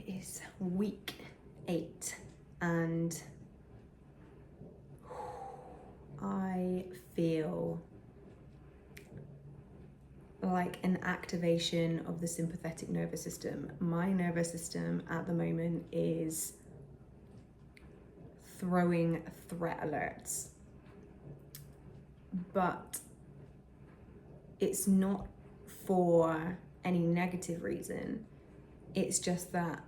It is week 8 and I feel like an activation of the sympathetic nervous system. My nervous system at the moment is throwing threat alerts, but it's not for any negative reason. It's just that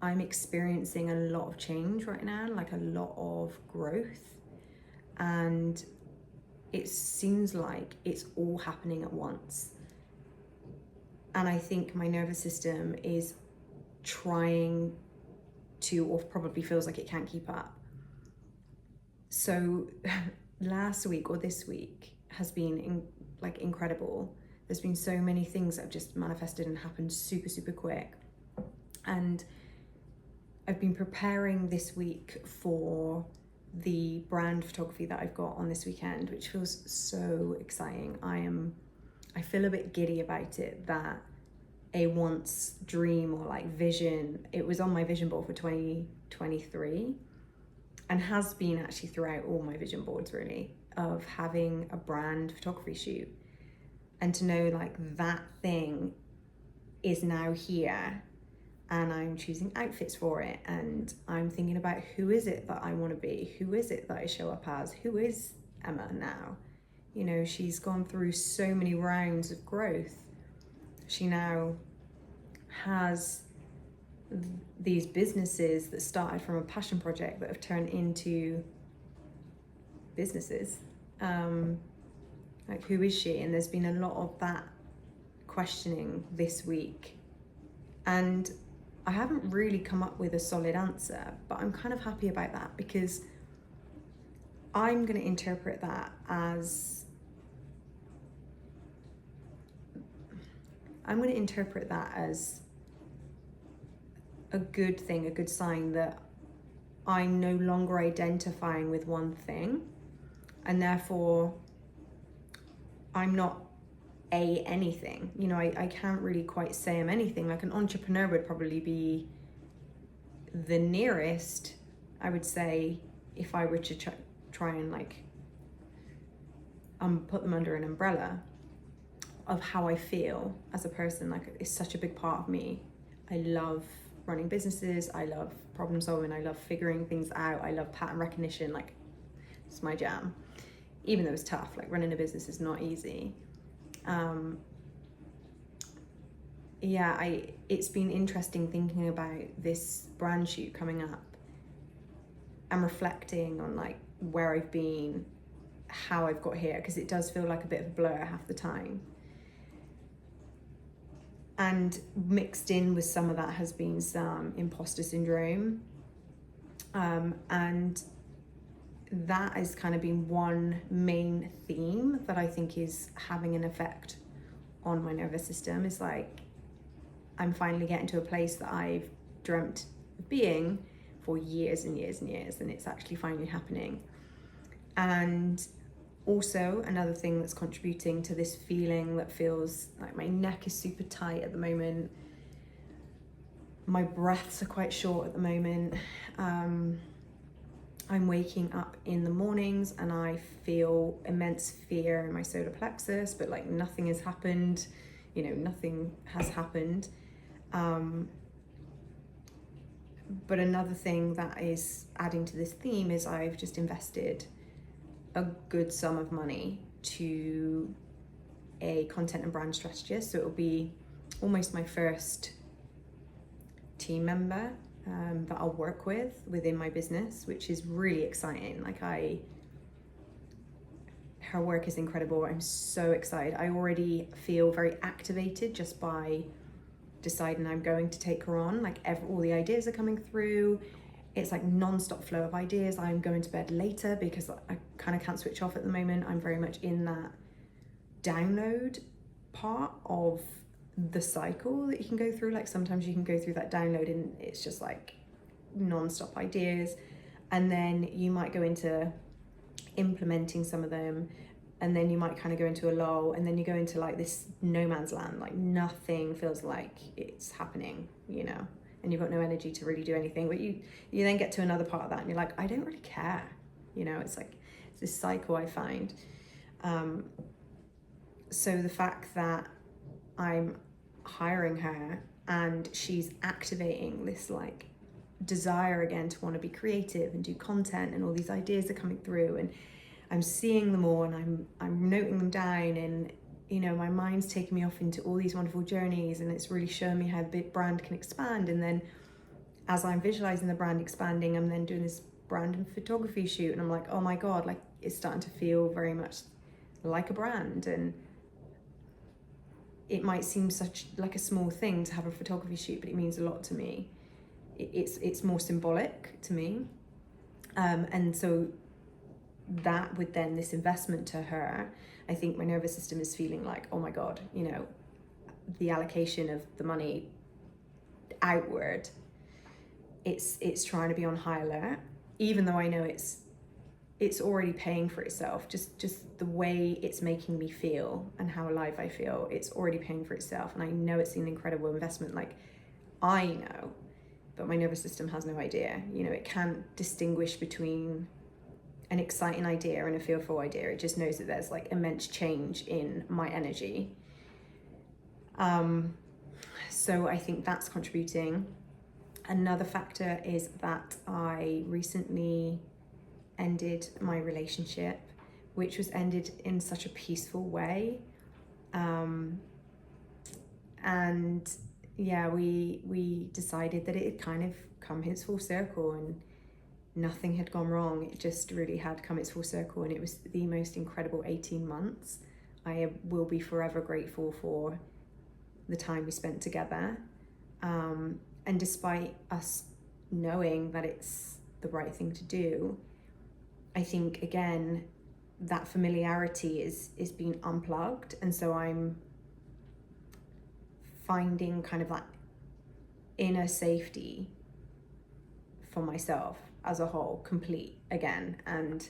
I'm experiencing a lot of change right now, like a lot of growth, and it seems like it's all happening at once. And I think my nervous system is trying to, or probably feels like it can't keep up. So last week or this week has been incredible. There's been so many things that have just manifested and happened super, super quick. And I've been preparing this week for the brand photography that I've got on this weekend, which feels so exciting. I feel a bit giddy about it, that a once dream or like vision, it was on my vision board for 2023 and has been actually throughout all my vision boards really, of having a brand photography shoot. And to know like that thing is now here and I'm choosing outfits for it, and I'm thinking about who is it that I want to be, who is it that I show up as, who is Emma now? You know, she's gone through so many rounds of growth. She now has these businesses that started from a passion project that have turned into businesses. Like, who is she? And there's been a lot of that questioning this week. And I haven't really come up with a solid answer, but I'm kind of happy about that because I'm going to interpret that as a good thing, a good sign that I'm no longer identifying with one thing, and therefore I'm not anything. You know, I can't really quite say I'm anything. Like, an entrepreneur would probably be the nearest, I would say, if I were to try and like put them under an umbrella of how I feel as a person. Like, it's such a big part of me. I love running businesses, I love problem solving, I love figuring things out, I love pattern recognition. Like, it's my jam, even though it's tough. Like, running a business is not easy. It's been interesting thinking about this brand shoot coming up and reflecting on like where I've been, how I've got here, because it does feel like a bit of a blur half the time. And mixed in with some of that has been some imposter syndrome. And that has kind of been one main theme that I think is having an effect on my nervous system. Is like, I'm finally getting to a place that I've dreamt of being for years and years and years, and it's actually finally happening. And also another thing that's contributing to this feeling that feels like my neck is super tight at the moment. My breaths are quite short at the moment. I'm waking up in the mornings and I feel immense fear in my solar plexus, but like nothing has happened, you know, nothing has happened. But another thing that is adding to this theme is I've just invested a good sum of money to a content and brand strategist. So it'll be almost my first team member that I'll work with within my business, which is really exciting. Like, her work is incredible. I'm so excited. I already feel very activated just by deciding I'm going to take her on. Like, all the ideas are coming through. It's like non-stop flow of ideas. I'm going to bed later because I kind of can't switch off at the moment. I'm very much in that download part of the cycle that you can go through. Like, sometimes you can go through that download and it's just like non-stop ideas, and then you might go into implementing some of them, and then you might kind of go into a lull, and then you go into like this no man's land. Like, nothing feels like it's happening, you know, and you've got no energy to really do anything. But you then get to another part of that and you're like, I don't really care. You know, it's like, it's this cycle I find. So the fact that I'm hiring her and she's activating this like desire again to want to be creative and do content, and all these ideas are coming through, and I'm seeing them all, and I'm noting them down, and you know, my mind's taking me off into all these wonderful journeys, and it's really showing me how the big brand can expand. And then as I'm visualizing the brand expanding, I'm then doing this brand and photography shoot, and I'm like, oh my god, like it's starting to feel very much like a brand. And it might seem such like a small thing to have a photography shoot, but it means a lot to me. It's more symbolic to me, and so that with then this investment to her, I think my nervous system is feeling like, oh my god, you know, the allocation of the money outward, it's trying to be on high alert, even though I know it's already paying for itself. Just the way it's making me feel and how alive I feel, it's already paying for itself. And I know it's an incredible investment, like I know, but my nervous system has no idea. You know, it can't distinguish between an exciting idea and a fearful idea. It just knows that there's like immense change in my energy. So I think that's contributing. Another factor is that I recently ended my relationship, which was ended in such a peaceful way. And yeah, we decided that it had kind of come its full circle, and nothing had gone wrong. It just really had come its full circle, and it was the most incredible 18 months. I will be forever grateful for the time we spent together. And despite us knowing that it's the right thing to do, I think again that familiarity is being unplugged, and so I'm finding kind of that inner safety for myself as a whole, complete again. And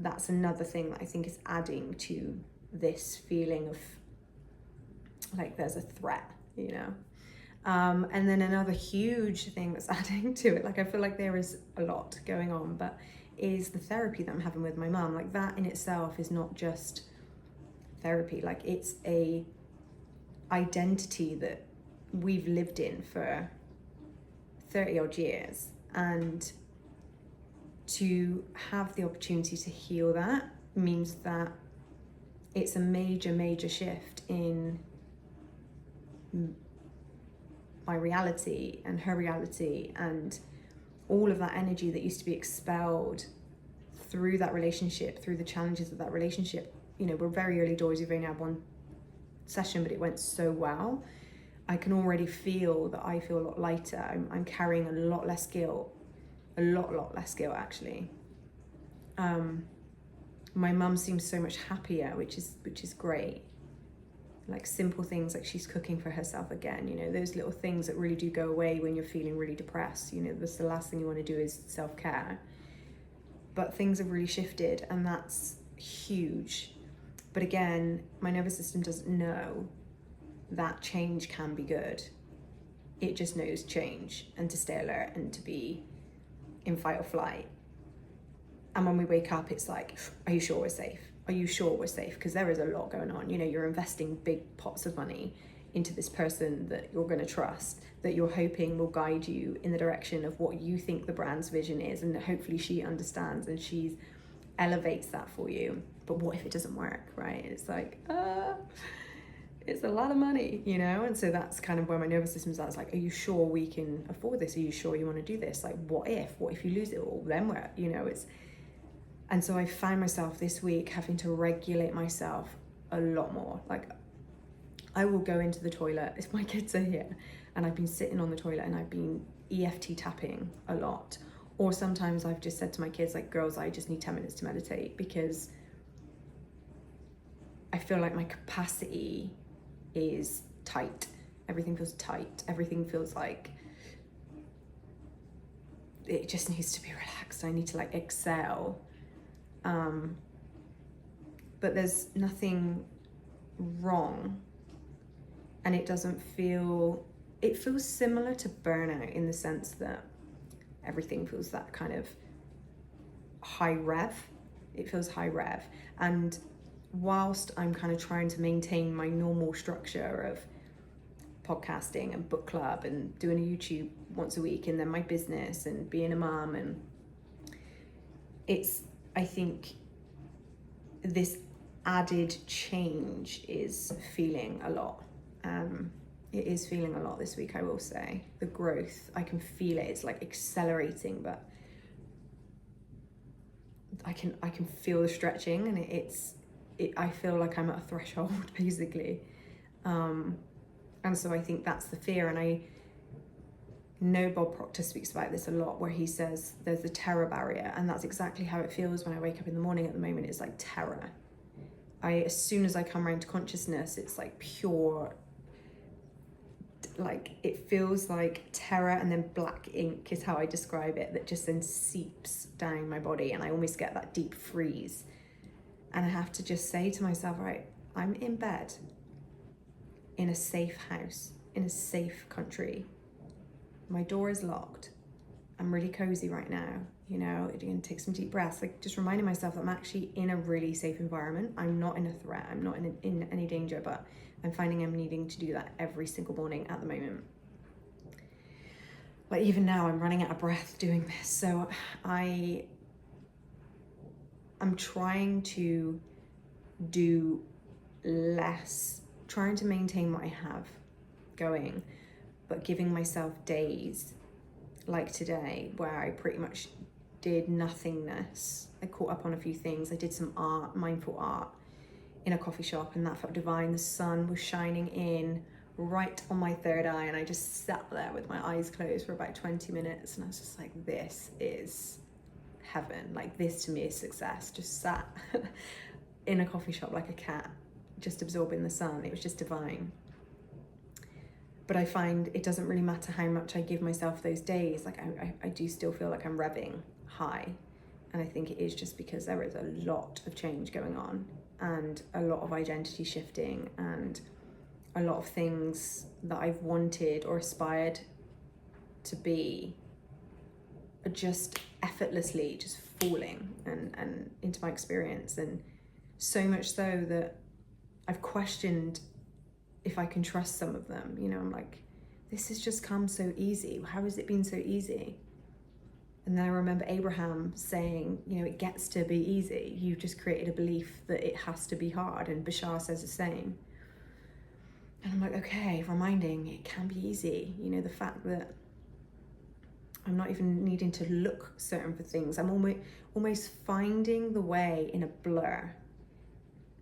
that's another thing that I think is adding to this feeling of like there's a threat, you know. And then another huge thing that's adding to it, like I feel like there is a lot going on, but is the therapy that I'm having with my mum. Like that in itself is not just therapy, like it's a identity that we've lived in for 30 odd years, and to have the opportunity to heal that means that it's a major shift in my reality and her reality, and all of that energy that used to be expelled through that relationship, through the challenges of that relationship. You know, we're very early doors, we've only had one session, but it went so well. I can already feel that I feel a lot lighter. I'm carrying a lot less guilt, a lot less guilt actually. My mum seems so much happier, which is great. Like simple things like she's cooking for herself again, you know, those little things that really do go away when you're feeling really depressed. You know, that's the last thing you want to do is self-care. But things have really shifted, and that's huge. But again, my nervous system doesn't know that change can be good. It just knows change and to stay alert and to be in fight or flight. And when we wake up, it's like, are you sure we're safe? Are you sure we're safe? Because there is a lot going on. You know, you're investing big pots of money into this person that you're going to trust, that you're hoping will guide you in the direction of what you think the brand's vision is, and hopefully she understands and she elevates that for you. But what if it doesn't work, right? It's like, it's a lot of money, you know? And so that's kind of where my nervous system's at. It's like, are you sure we can afford this? Are you sure you want to do this? Like, what if you lose it all? Then where, you know, and so I find myself this week having to regulate myself a lot more. Like, I will go into the toilet if my kids are here, and I've been sitting on the toilet and I've been EFT tapping a lot. Or sometimes I've just said to my kids, like, girls, I just need 10 minutes to meditate, because I feel like my capacity is tight. Everything feels tight. Everything feels like it just needs to be relaxed. I need to like exhale. But there's nothing wrong, and it doesn't feel it feels similar to burnout in the sense that everything feels that kind of high rev. It feels high rev. And whilst I'm kind of trying to maintain my normal structure of podcasting and book club and doing a YouTube once a week and then my business and being a mom, and it's, I think this added change is feeling a lot. It is feeling a lot this week, I will say. The growth, I can feel it. It's like accelerating, but I can feel the stretching, and I feel like I'm at a threshold basically. And so I think that's the fear. And I know Bob Proctor speaks about this a lot, where he says there's the terror barrier, and that's exactly how it feels when I wake up in the morning at the moment. It's like terror. As soon as I come around to consciousness, it's like pure, like it feels like terror, and then black ink is how I describe it, that just then seeps down my body, and I almost get that deep freeze. And I have to just say to myself, right, I'm in bed in a safe house, in a safe country. My door is locked. I'm really cozy right now. You know, you're gonna take some deep breaths, like just reminding myself that I'm actually in a really safe environment. I'm not in a threat. I'm not in any danger, but I'm finding I'm needing to do that every single morning at the moment. Like even now, I'm running out of breath doing this. So I'm trying to do less, trying to maintain what I have going, but giving myself days like today where I pretty much did nothingness. I caught up on a few things. I did some art, mindful art in a coffee shop, and that felt divine. The sun was shining in right on my third eye, and I just sat there with my eyes closed for about 20 minutes, and I was just like, this is heaven. Like, this to me is success. Just sat in a coffee shop like a cat, just absorbing the sun. It was just divine. But I find it doesn't really matter how much I give myself those days. Like I do still feel like I'm revving high. And I think it is just because there is a lot of change going on, and a lot of identity shifting, and a lot of things that I've wanted or aspired to be are just effortlessly just falling and into my experience. And so much so that I've questioned if I can trust some of them. You know, I'm like, this has just come so easy. How has it been so easy? And then I remember Abraham saying, you know, it gets to be easy. You've just created a belief that it has to be hard. And Bashar says the same. And I'm like, okay, reminding it can be easy. You know, the fact that I'm not even needing to look certain for things. I'm almost finding the way in a blur.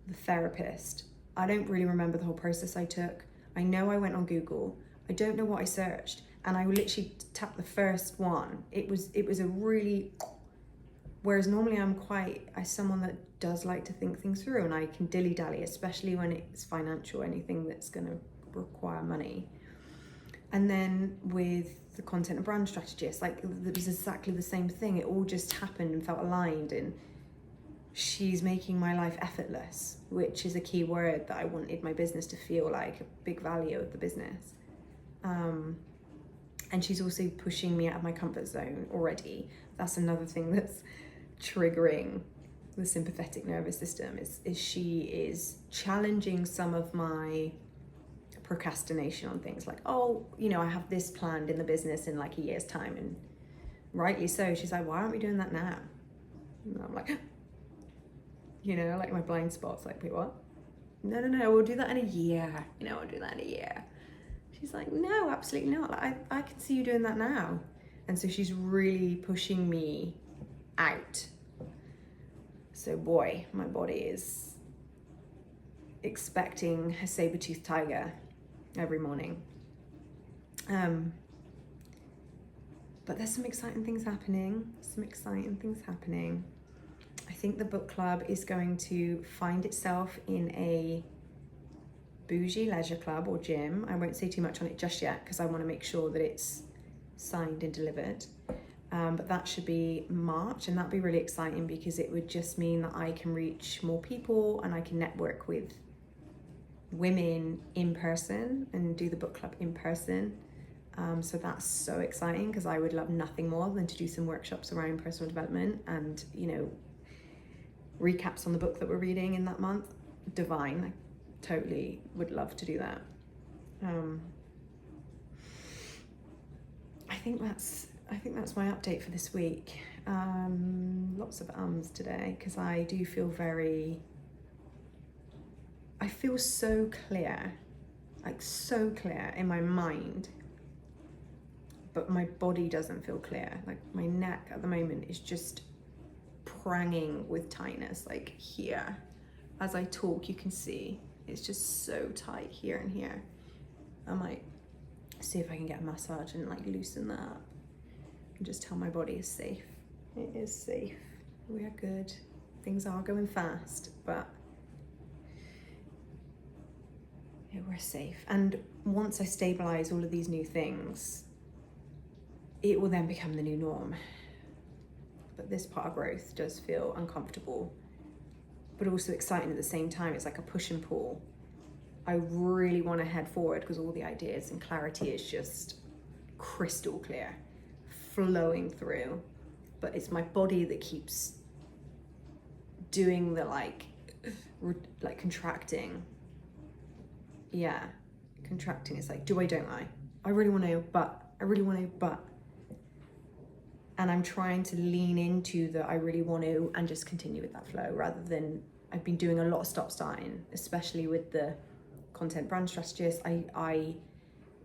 The therapist, I don't really remember the whole process I took. I know I went on Google. I don't know what I searched. And I literally tapped the first one. It was a really, whereas normally I'm someone that does like to think things through, and I can dilly-dally, especially when it's financial, anything that's gonna require money. And then with the content and brand strategist, like it was exactly the same thing. It all just happened and felt aligned, and she's making my life effortless, which is a key word that I wanted my business to feel like, a big value of the business. And she's also pushing me out of my comfort zone already. That's another thing that's triggering the sympathetic nervous system, is she is challenging some of my procrastination on things like, oh, you know, I have this planned in the business in like a year's time, and rightly so. She's like, why aren't we doing that now? And I'm like, you know, like my blind spots, like, wait, what? No, we'll do that in a year. You know, we'll do that in a year. She's like, no, absolutely not. Like, I can see you doing that now. And so she's really pushing me out. So boy, my body is expecting a saber-toothed tiger every morning. But there's some exciting things happening. I think the book club is going to find itself in a bougie leisure club or gym. I won't say too much on it just yet because I want to make sure that it's signed and delivered. But that should be March, and that'd be really exciting because it would just mean that I can reach more people and I can network with women in person and do the book club in person. So that's so exciting, because I would love nothing more than to do some workshops around personal development and, you know, recaps on the book that we're reading in that month. Divine. I totally would love to do that. I think that's my update for this week. Lots of ums today, because I do feel I feel so clear, like so clear in my mind, but my body doesn't feel clear. Like my neck at the moment is just pranging with tightness, like here. As I talk, you can see it's just so tight here and here. I might see if I can get a massage and like loosen that up and just tell my body is safe. It is safe. We are good. Things are going fast, but yeah, we're safe. And once I stabilize all of these new things, it will then become the new norm. But this part of growth does feel uncomfortable, but also exciting at the same time. It's like a push and pull. I really want to head forward because all the ideas and clarity is just crystal clear, flowing through. But it's my body that keeps doing the like contracting. Yeah, contracting. It's like, do I, don't I? I really want to, but I really want to, but. And I'm trying to lean into the I really want to and just continue with that flow, rather than, I've been doing a lot of stop starting, especially with the content brand strategist. I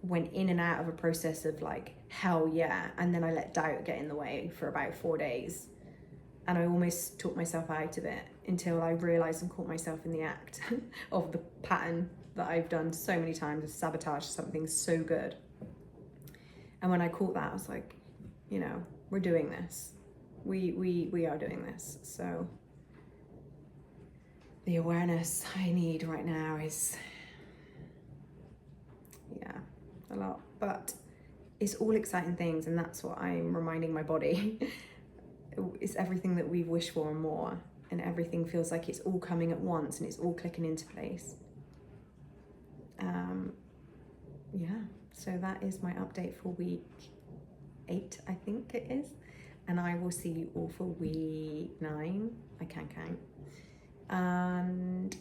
went in and out of a process of like, hell yeah. And then I let doubt get in the way for about 4 days. And I almost talked myself out of it until I realized and caught myself in the act of the pattern that I've done so many times of sabotage something so good. And when I caught that, I was like, you know, we're doing this. We are doing this. So the awareness I need right now is, yeah, a lot. But it's all exciting things, and that's what I'm reminding my body. It's everything that we've wished for and more, and everything feels like it's all coming at once and it's all clicking into place. Yeah, so that is my update for week 8, I think it is, and I will see you all for week 9. I can't count. And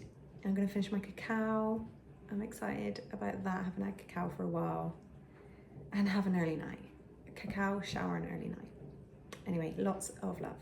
I'm gonna finish my cacao. I'm excited about that. I haven't had cacao for a while, and have an early night. Cacao, shower, and early night. Anyway, lots of love.